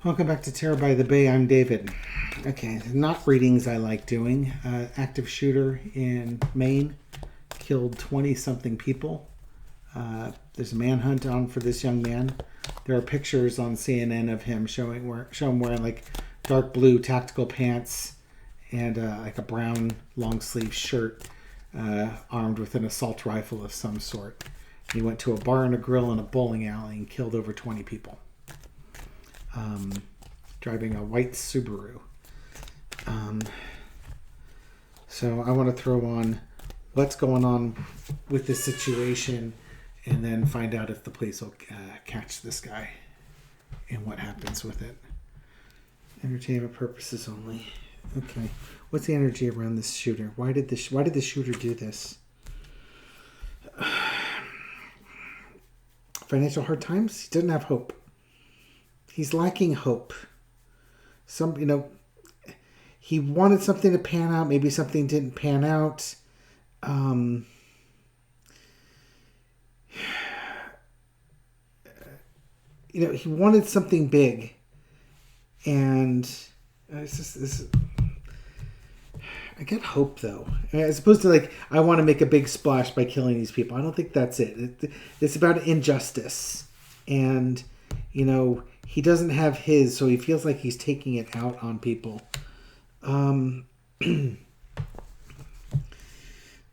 Welcome back to Terror by the Bay. I'm David. Okay, not readings I like doing. Active shooter in Maine killed 20-something people. There's a manhunt on for this young man. There are pictures on CNN of him show him wearing like dark blue tactical pants and like a brown long sleeve shirt, armed with an assault rifle of some sort. He went to a bar and a grill and a bowling alley and killed over 20 people. Driving a white Subaru. So I want to throw on what's going on with this situation and then find out if the police will catch this guy and what happens with it. Entertainment purposes only. Okay. What's the energy around this shooter? Why did the shooter do this? Financial hard times? He doesn't have hope. He's lacking hope. He wanted something to pan out. Maybe something didn't pan out. He wanted something big. And it's just this. I get hope, though. As opposed to, I want to make a big splash by killing these people. I don't think that's it. It's about injustice. And, he doesn't have his, so he feels like he's taking it out on people.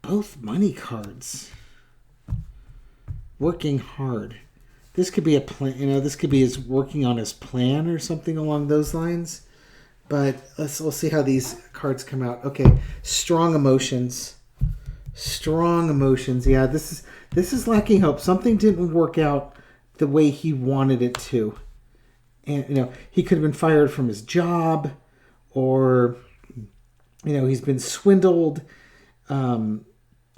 Both money cards. Working hard. This could be a plan. This could be his working on his plan or something along those lines. But we'll see how these cards come out. Okay, strong emotions. Strong emotions. Yeah, this is lacking hope. Something didn't work out the way he wanted it to. And, he could have been fired from his job, or, he's been swindled, or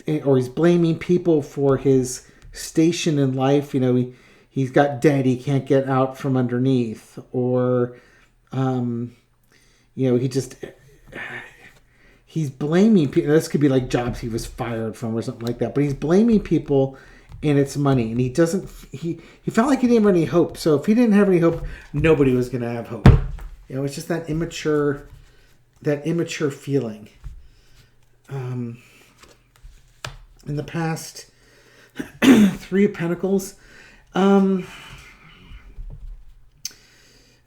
he's blaming people for his station in life. He's got debt he can't get out from underneath, or, he's blaming people. This could be like jobs he was fired from or something like that, but he's blaming people. And it's money, and he felt like he didn't have any hope. So if he didn't have any hope, nobody was going to have hope. It's just that immature feeling. In the past, Three of Pentacles. Not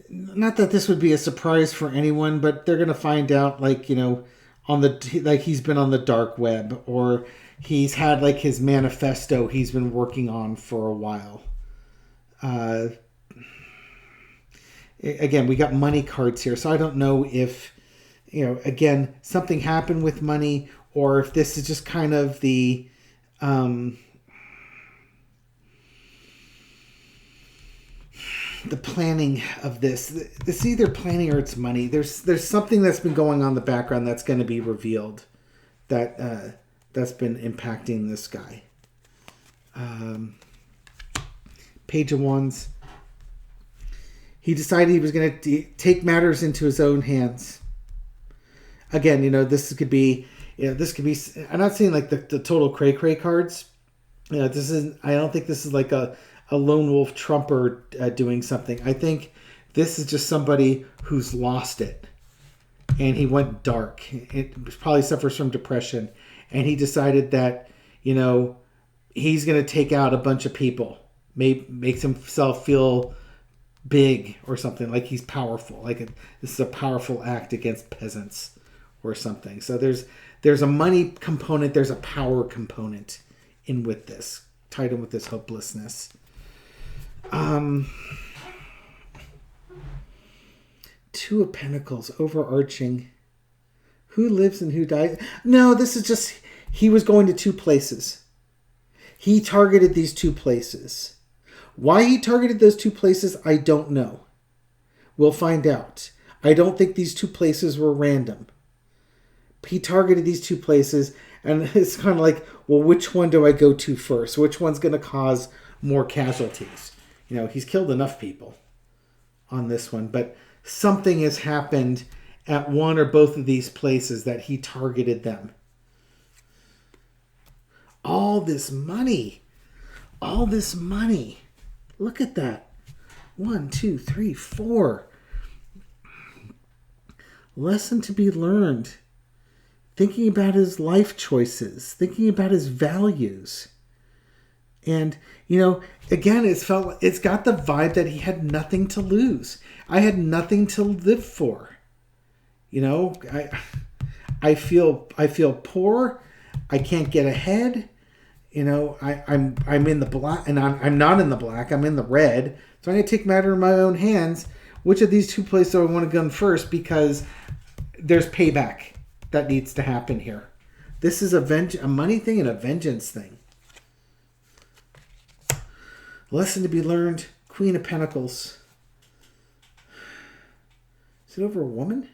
that this would be a surprise for anyone, but they're going to find out, he's been on the dark web, or he's had his manifesto he's been working on for a while. Again, we got money cards here, so I don't know if, again, something happened with money, or if this is just kind of the planning of this. It's either planning or it's money. There's something that's been going on in the background that's going to be revealed that's been impacting this guy. Page of Wands. He decided he was going to take matters into his own hands. Again, this could be. I'm not saying the total cray cards. This is. I don't think this is like a lone wolf trumper doing something. I think this is just somebody who's lost it, and he went dark. It probably suffers from depression. And he decided that, he's going to take out a bunch of people. Makes himself feel big or something, like he's powerful. This is a powerful act against peasants or something. So there's a money component. There's a power component with this. Tied in with this hopelessness. Two of Pentacles, overarching. Who lives and who dies? No, this is just, he was going to two places. He targeted these two places. Why he targeted those two places, I don't know. We'll find out. I don't think these two places were random. He targeted these two places, and it's kind of like, well, which one do I go to first? Which one's going to cause more casualties? He's killed enough people on this one, but something has happened at one or both of these places that he targeted them. All this money. Look at that. 1, 2, 3, 4. Lesson to be learned. Thinking about his life choices, thinking about his values. And, again, it's got the vibe that he had nothing to lose. I had nothing to live for. I feel poor. I can't get ahead. I'm in the black, and I'm not in the black. I'm in the red. So I'm going to take matter in my own hands. Which of these two places do I want to go first? Because there's payback that needs to happen here. This is a money thing and a vengeance thing. Lesson to be learned. Queen of Pentacles. Is it over a woman?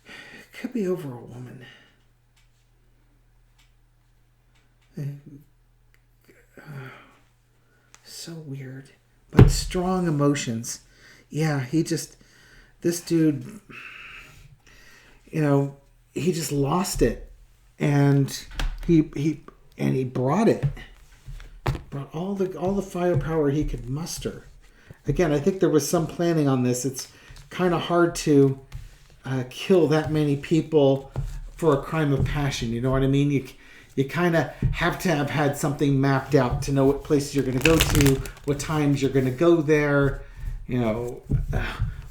It could be over a woman. So weird. But strong emotions. Yeah, this dude, he just lost it. And he brought it. Brought all the firepower he could muster. Again, I think there was some planning on this. It's kind of hard to kill that many people for a crime of passion. You know what I mean? You kind of have to have had something mapped out to know what places you're going to go to, what times you're going to go there,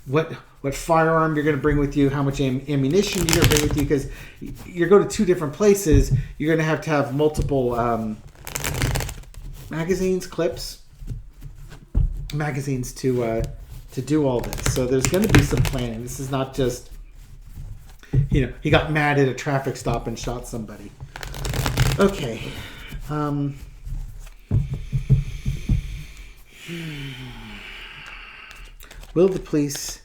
what firearm you're going to bring with you, how much ammunition you're going to bring with you, because you're going to two different places. You're going to have multiple magazines to do all this. So there's going to be some planning. This is not just, he got mad at a traffic stop and shot somebody. Okay. Will the police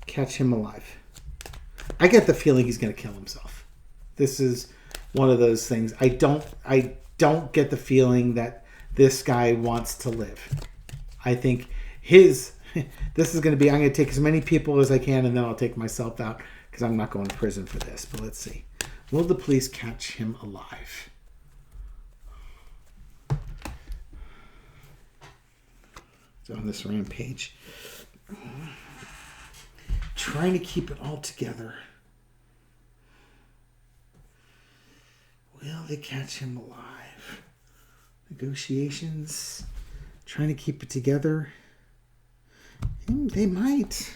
catch him alive? I get the feeling he's going to kill himself. This is one of those things. I don't get the feeling that this guy wants to live. I think this is going to be, I'm going to take as many people as I can and then I'll take myself out because I'm not going to prison for this. But let's see. Will the police catch him alive? It's on this rampage. Trying to keep it all together. Will they catch him alive? Negotiations. Trying to keep it together. They might.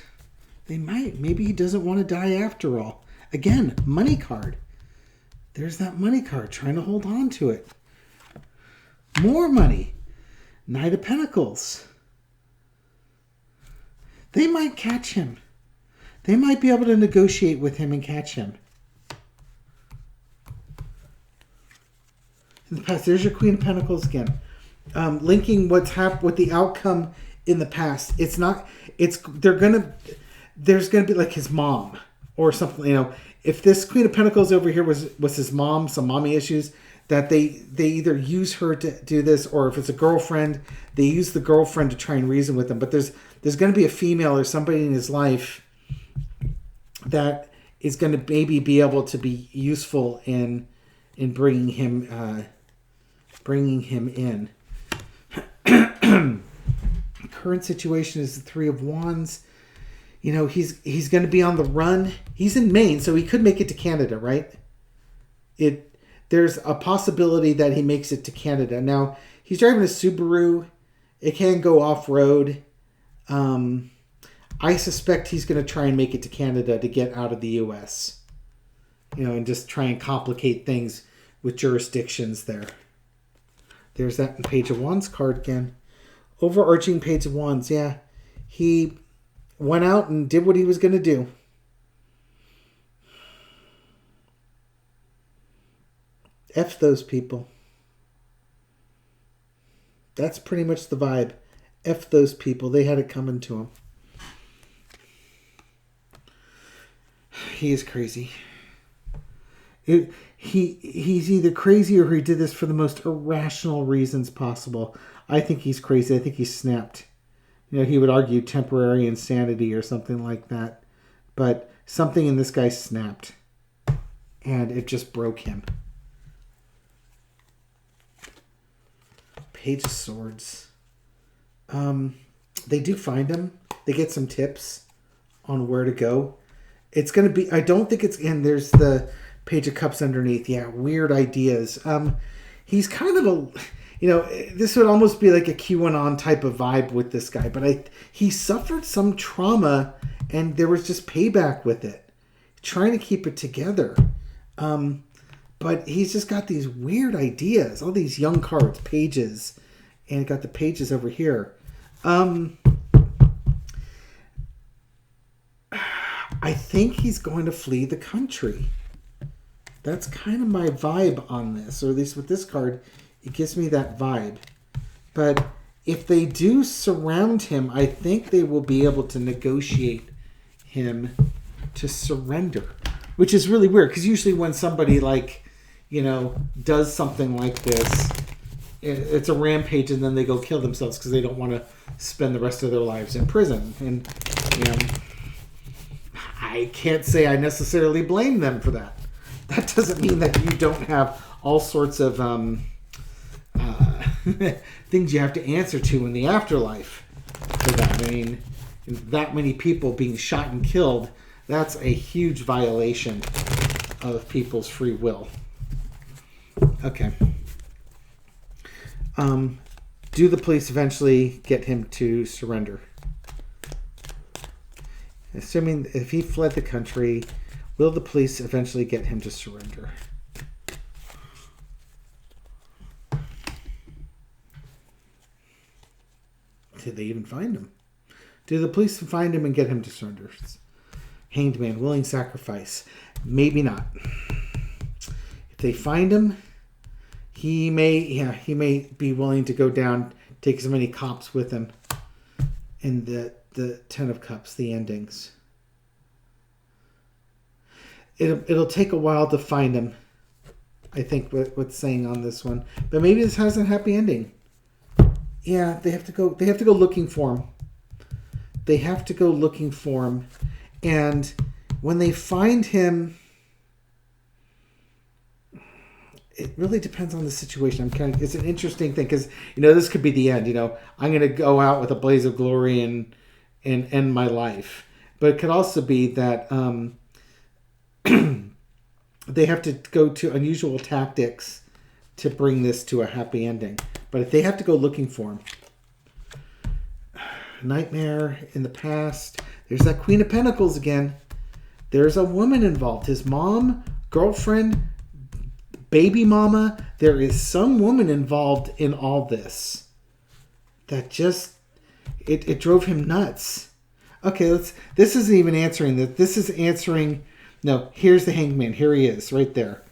Maybe he doesn't want to die after all. Again, money card. There's that money card, trying to hold on to it. More money. Knight of Pentacles. They might catch him. They might be able to negotiate with him and catch him. In the past, there's your Queen of Pentacles again. Linking what's happened with the outcome in the past. There's gonna be like his mom or something, If this Queen of Pentacles over here was his mom, some mommy issues, that they either use her to do this, or if it's a girlfriend, they use the girlfriend to try and reason with him. But there's going to be a female or somebody in his life that is going to maybe be able to be useful in bringing him in. Current situation is the Three of Wands. He's going to be on the run. He's in Maine, so he could make it to Canada, right? There's a possibility that he makes it to Canada. Now, he's driving a Subaru. It can go off-road. I suspect he's going to try and make it to Canada to get out of the U.S. And just try and complicate things with jurisdictions there. There's that Page of Wands card again. Overarching Page of Wands, yeah. He went out and did what he was going to do. F those people. That's pretty much the vibe. F those people. They had it coming to them. He is crazy. He's either crazy or he did this for the most irrational reasons possible. I think he's crazy. I think he's snapped. He would argue temporary insanity or something like that. But something in this guy snapped. And it just broke him. Page of Swords. They do find him. They get some tips on where to go. It's going to be, I don't think it's, and there's the Page of Cups underneath. Yeah, weird ideas. He's kind of a, this would almost be like a QAnon type of vibe with this guy, but he suffered some trauma and there was just payback with it. Trying to keep it together. But he's just got these weird ideas. All these young cards, pages. And got the pages over here. I think he's going to flee the country. That's kind of my vibe on this. Or at least with this card, it gives me that vibe. But if they do surround him, I think they will be able to negotiate him to surrender. Which is really weird. Because usually when somebody does something like this, it's a rampage and then they go kill themselves because they don't want to spend the rest of their lives in prison. And, I can't say I necessarily blame them for that. That doesn't mean that you don't have all sorts of things you have to answer to in the afterlife for that. I mean, that many people being shot and killed, that's a huge violation of people's free will. Okay. Do the police eventually get him to surrender? Assuming if he fled the country, will the police eventually get him to surrender? Did they even find him? Do the police find him and get him to surrender? Hanged man, willing sacrifice. Maybe not. If they find him, he may be willing to go down, take as many cops with him in the Ten of Cups, the endings. It'll take a while to find him, I think, what's saying on this one. But maybe this has a happy ending. Yeah, they have to go looking for him. They have to go looking for him. And when they find him, it really depends on the situation. It's an interesting thing because, this could be the end. I'm going to go out with a blaze of glory and end my life. But it could also be that they have to go to unusual tactics to bring this to a happy ending. But if they have to go looking for him, nightmare in the past. There's that Queen of Pentacles again. There's a woman involved. His mom, girlfriend, baby mama. There is some woman involved in all this. That just, it drove him nuts. Okay, this isn't even answering that. This is answering, no, here's the Hanged Man. Here he is, right there.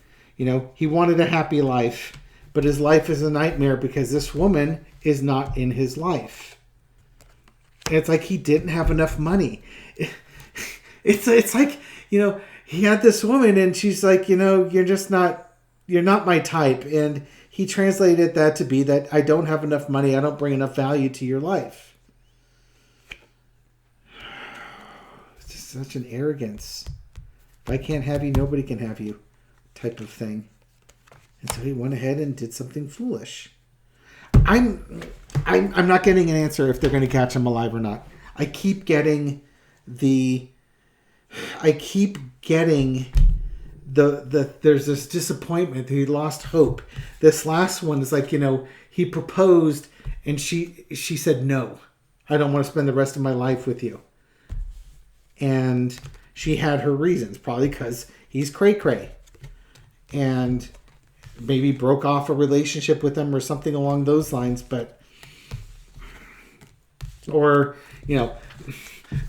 He wanted a happy life, but his life is a nightmare because this woman is not in his life. And it's like he didn't have enough money. It's like, he had this woman and she's like, you're not my type. And he translated that to be that I don't have enough money. I don't bring enough value to your life. It's just such an arrogance. If I can't have you, nobody can have you type of thing. And so he went ahead and did something foolish. I'm not getting an answer if they're going to catch him alive or not. I keep getting there's this disappointment. He lost hope. This last one is like, he proposed and she said, no, I don't want to spend the rest of my life with you. And she had her reasons, probably because he's cray-cray. And maybe broke off a relationship with him or something along those lines,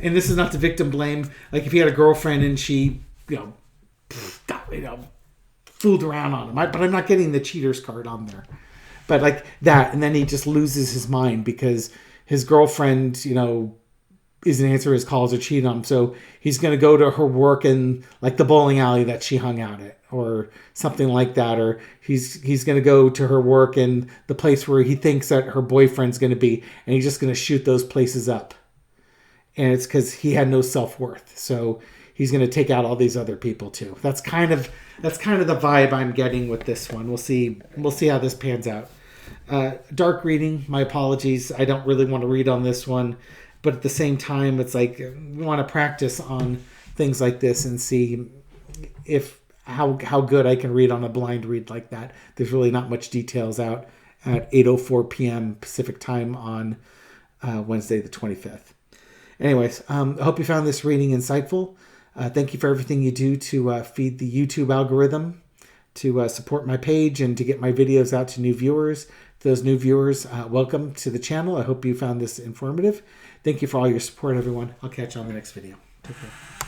and this is not to victim blame. Like if he had a girlfriend and she, fooled around on him. But I'm not getting the cheaters card on there. But like that, and then he just loses his mind because his girlfriend, isn't answering his calls or cheating on him. So he's going to go to her work in like the bowling alley that she hung out at or something like that. Or he's going to go to her work in the place where he thinks that her boyfriend's going to be, and he's just going to shoot those places up. And it's because he had no self-worth. So he's going to take out all these other people too. That's kind of the vibe I'm getting with this one. We'll see how this pans out. Dark reading, my apologies. I don't really want to read on this one. But at the same time, it's like we want to practice on things like this and see if how good I can read on a blind read like that. There's really not much details out at 8:04 p.m. Pacific time on Wednesday the 25th. Anyways, I hope you found this reading insightful. Thank you for everything you do to feed the YouTube algorithm, to support my page, and to get my videos out to new viewers. Those new viewers, welcome to the channel. I hope you found this informative. Thank you for all your support, everyone. I'll catch you on the next video. Take care.